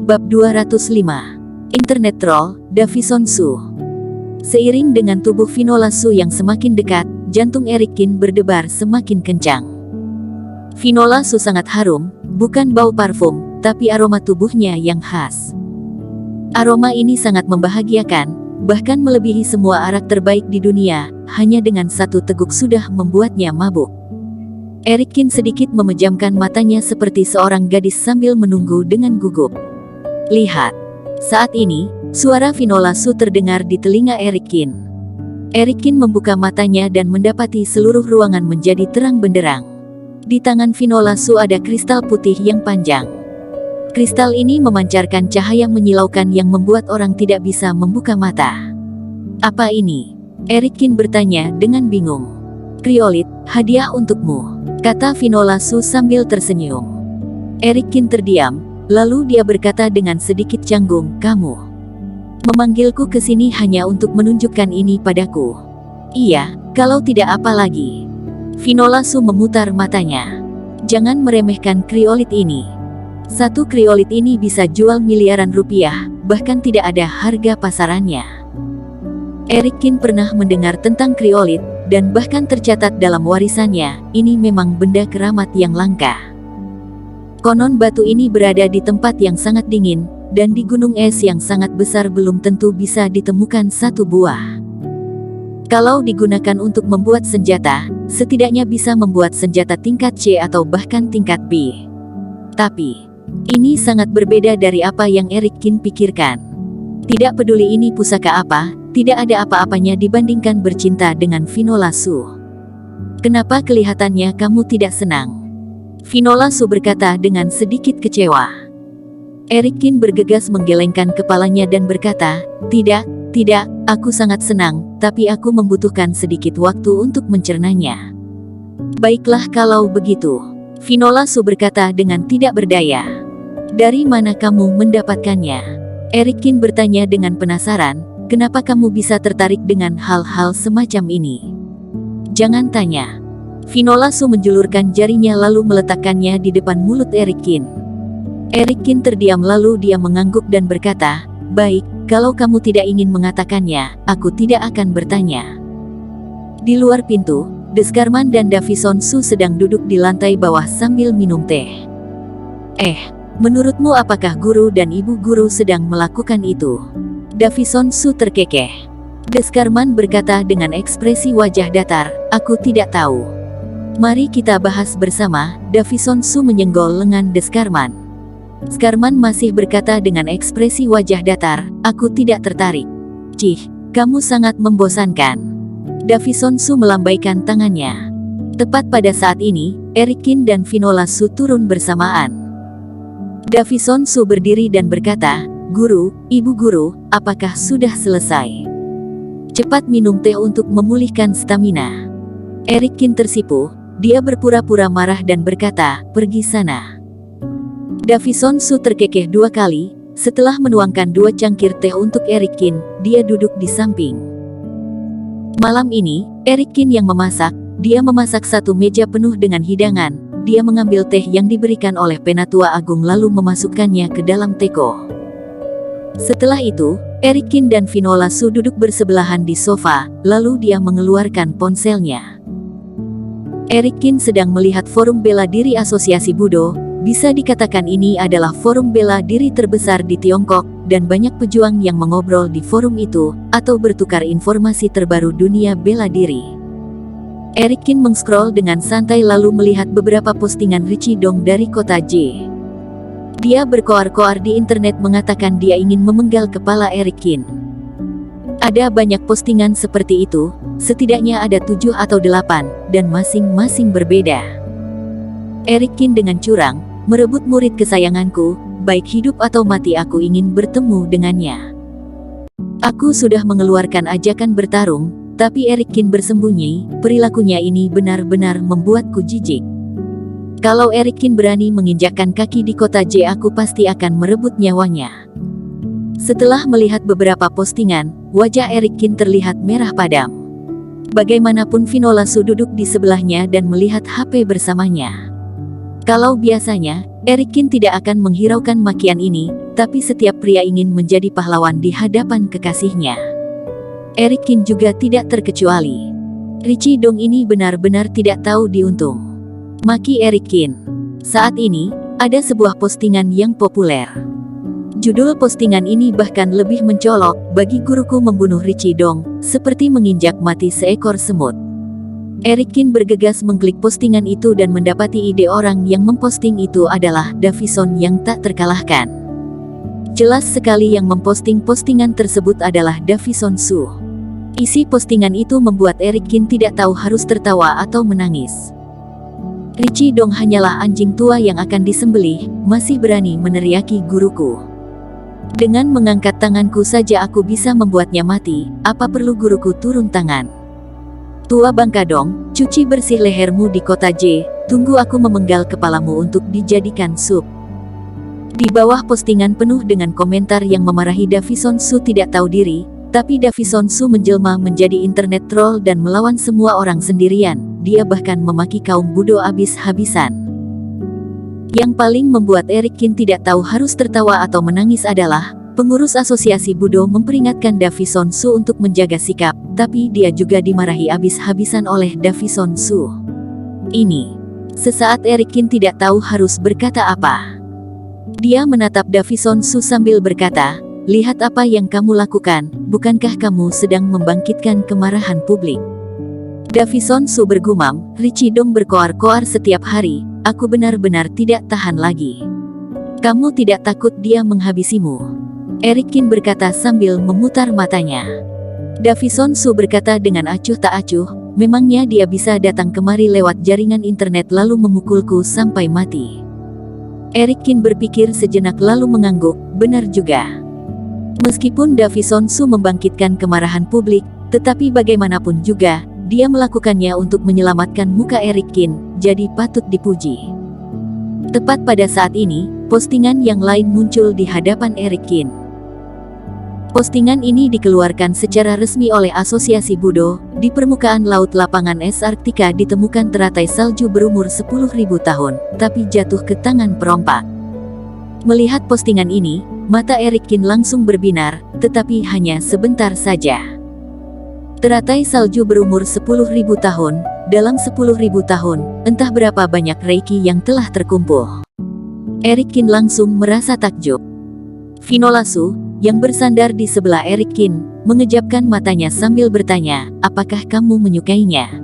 Bab 205. Internet Troll, Davison Su. Seiring dengan tubuh Finola Su yang semakin dekat, jantung Erikin berdebar semakin kencang. Finola Su sangat harum, bukan bau parfum, tapi aroma tubuhnya yang khas. Aroma ini sangat membahagiakan, bahkan melebihi semua arak terbaik di dunia, hanya dengan satu teguk sudah membuatnya mabuk. Erikin sedikit memejamkan matanya seperti seorang gadis sambil menunggu dengan gugup. Lihat. Saat ini, suara Finola Su terdengar di telinga Erikin. Erikin membuka matanya dan mendapati seluruh ruangan menjadi terang benderang. Di tangan Finola Su ada kristal putih yang panjang. Kristal ini memancarkan cahaya menyilaukan yang membuat orang tidak bisa membuka mata. Apa ini? Erikin bertanya dengan bingung. Kriolit, hadiah untukmu, kata Finola Su sambil tersenyum. Erikin terdiam. Lalu dia berkata dengan sedikit canggung, kamu memanggilku ke sini hanya untuk menunjukkan ini padaku. Iya, kalau tidak apa lagi. Finola Su memutar matanya. Jangan meremehkan kriolit ini. Satu kriolit ini bisa jual miliaran rupiah, bahkan tidak ada harga pasarannya. Erikin pernah mendengar tentang kriolit, dan bahkan tercatat dalam warisannya, ini memang benda keramat yang langka. Konon batu ini berada di tempat yang sangat dingin, dan di gunung es yang sangat besar belum tentu bisa ditemukan satu buah. Kalau digunakan untuk membuat senjata, setidaknya bisa membuat senjata tingkat C atau bahkan tingkat B. Tapi, ini sangat berbeda dari apa yang Erikin pikirkan. Tidak peduli ini pusaka apa, tidak ada apa-apanya dibandingkan bercinta dengan Finola Su. Kenapa kelihatannya kamu tidak senang? Finola Su berkata dengan sedikit kecewa. Erikin bergegas menggelengkan kepalanya dan berkata, tidak, aku sangat senang, tapi aku membutuhkan sedikit waktu untuk mencernanya. Baiklah kalau begitu, Finola Su berkata dengan tidak berdaya. Dari mana kamu mendapatkannya? Erikin bertanya dengan penasaran, kenapa kamu bisa tertarik dengan hal-hal semacam ini? Jangan tanya. Finola Su menjulurkan jarinya lalu meletakkannya di depan mulut Erikin. Erikin terdiam lalu dia mengangguk dan berkata, baik, kalau kamu tidak ingin mengatakannya, aku tidak akan bertanya. Di luar pintu, Deskarman dan Davison Su sedang duduk di lantai bawah sambil minum teh. Menurutmu apakah guru dan ibu guru sedang melakukan itu? Davison Su terkekeh. Deskarman berkata dengan ekspresi wajah datar, aku tidak tahu. Mari kita bahas bersama, Davison Su menyenggol lengan Deskarman. Deskarman masih berkata dengan ekspresi wajah datar, aku tidak tertarik. Cih, kamu sangat membosankan. Davison Su melambaikan tangannya. Tepat pada saat ini, Erikin dan Finola Su turun bersamaan. Davison Su berdiri dan berkata, guru, ibu guru, apakah sudah selesai? Cepat minum teh untuk memulihkan stamina. Erikin tersipu. Dia berpura-pura marah dan berkata, pergi sana. Davison Su terkekeh dua kali, setelah menuangkan 2 cangkir teh untuk Erikin, dia duduk di samping. Malam ini, Erikin yang memasak, dia memasak 1 meja penuh dengan hidangan, dia mengambil teh yang diberikan oleh Penatua Agung lalu memasukkannya ke dalam teko. Setelah itu, Erikin dan Finola Su duduk bersebelahan di sofa, lalu dia mengeluarkan ponselnya. Erikin sedang melihat forum bela diri Asosiasi Budo, bisa dikatakan ini adalah forum bela diri terbesar di Tiongkok, dan banyak pejuang yang mengobrol di forum itu, atau bertukar informasi terbaru dunia bela diri. Erikin mengscroll dengan santai lalu melihat beberapa postingan Richie Dong dari kota J. Dia berkoar-koar di internet mengatakan dia ingin memenggal kepala Erikin. Ada banyak postingan seperti itu, setidaknya ada 7 atau 8, dan masing-masing berbeda. Erikin dengan curang, merebut murid kesayanganku, baik hidup atau mati aku ingin bertemu dengannya. Aku sudah mengeluarkan ajakan bertarung, tapi Erikin bersembunyi, perilakunya ini benar-benar membuatku jijik. Kalau Erikin berani menginjakkan kaki di kota J aku pasti akan merebut nyawanya. Setelah melihat beberapa postingan, wajah Erikin terlihat merah padam. Bagaimanapun Finola Su duduk di sebelahnya dan melihat HP bersamanya. Kalau biasanya, Erikin tidak akan menghiraukan makian ini, tapi setiap pria ingin menjadi pahlawan di hadapan kekasihnya. Erikin juga tidak terkecuali. Richie Dong ini benar-benar tidak tahu diuntung. Maki Erikin. Saat ini, ada sebuah postingan yang populer. Judul postingan ini bahkan lebih mencolok, bagi guruku membunuh Richie Dong, seperti menginjak mati seekor semut. Erikin bergegas mengklik postingan itu dan mendapati ide orang yang memposting itu adalah Davison yang tak terkalahkan. Jelas sekali yang memposting postingan tersebut adalah Davison Su. Isi postingan itu membuat Erikin tidak tahu harus tertawa atau menangis. Richie Dong hanyalah anjing tua yang akan disembelih, masih berani meneriaki guruku. Dengan mengangkat tanganku saja aku bisa membuatnya mati, apa perlu guruku turun tangan? Tua Bangka Dong, cuci bersih lehermu di kota J, tunggu aku memenggal kepalamu untuk dijadikan sup. Di bawah postingan penuh dengan komentar yang memarahi Davison Su tidak tahu diri, tapi Davison Su menjelma menjadi internet troll dan melawan semua orang sendirian, dia bahkan memaki kaum Budo habis-habisan. Yang paling membuat Erikin tidak tahu harus tertawa atau menangis adalah, pengurus asosiasi Budo memperingatkan Davison Su untuk menjaga sikap, tapi dia juga dimarahi habis-habisan oleh Davison Su. Ini. Sesaat Erikin tidak tahu harus berkata apa. Dia menatap Davison Su sambil berkata, lihat apa yang kamu lakukan, bukankah kamu sedang membangkitkan kemarahan publik? Davison Su bergumam, Richie Dong berkoar-koar setiap hari, aku benar-benar tidak tahan lagi. Kamu tidak takut dia menghabisimu? Erikin berkata sambil memutar matanya. Davison Su berkata dengan acuh tak acuh, memangnya dia bisa datang kemari lewat jaringan internet lalu memukulku sampai mati. Erikin berpikir sejenak lalu mengangguk, benar juga. Meskipun Davison Su membangkitkan kemarahan publik, tetapi bagaimanapun juga, dia melakukannya untuk menyelamatkan muka Erikin, jadi patut dipuji. Tepat pada saat ini, postingan yang lain muncul di hadapan Erikin. Postingan ini dikeluarkan secara resmi oleh Asosiasi Budo. Di permukaan laut lapangan es Arktika ditemukan teratai salju berumur 10.000 tahun, tapi jatuh ke tangan perompak. Melihat postingan ini, mata Erikin langsung berbinar, tetapi hanya sebentar saja. Teratai salju berumur 10.000 tahun, dalam 10.000 tahun, entah berapa banyak reiki yang telah terkumpul. Erikin langsung merasa takjub. Finola Su, yang bersandar di sebelah Erikin, mengejapkan matanya sambil bertanya, apakah kamu menyukainya?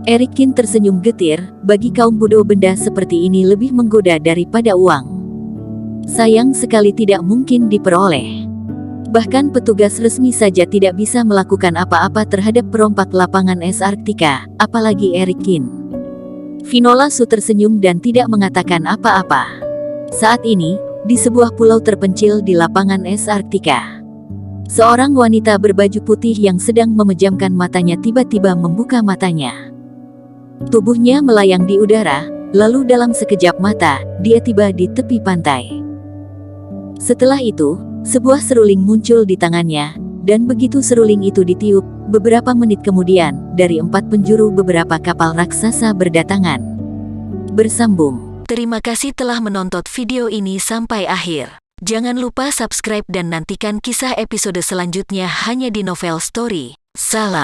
Erikin tersenyum getir, bagi kaum Budo benda seperti ini lebih menggoda daripada uang. Sayang sekali tidak mungkin diperoleh. Bahkan petugas resmi saja tidak bisa melakukan apa-apa terhadap perompak lapangan es Arktika, apalagi Erikin. Finola Su tersenyum dan tidak mengatakan apa-apa. Saat ini, di sebuah pulau terpencil di lapangan es Arktika, seorang wanita berbaju putih yang sedang memejamkan matanya tiba-tiba membuka matanya. Tubuhnya melayang di udara, lalu dalam sekejap mata, dia tiba di tepi pantai. Setelah itu, sebuah seruling muncul di tangannya, dan begitu seruling itu ditiup, beberapa menit kemudian, dari 4 penjuru beberapa kapal raksasa berdatangan. Bersambung. Terima kasih telah menonton video ini sampai akhir. Jangan lupa subscribe dan nantikan kisah episode selanjutnya hanya di Novel Story. Salam.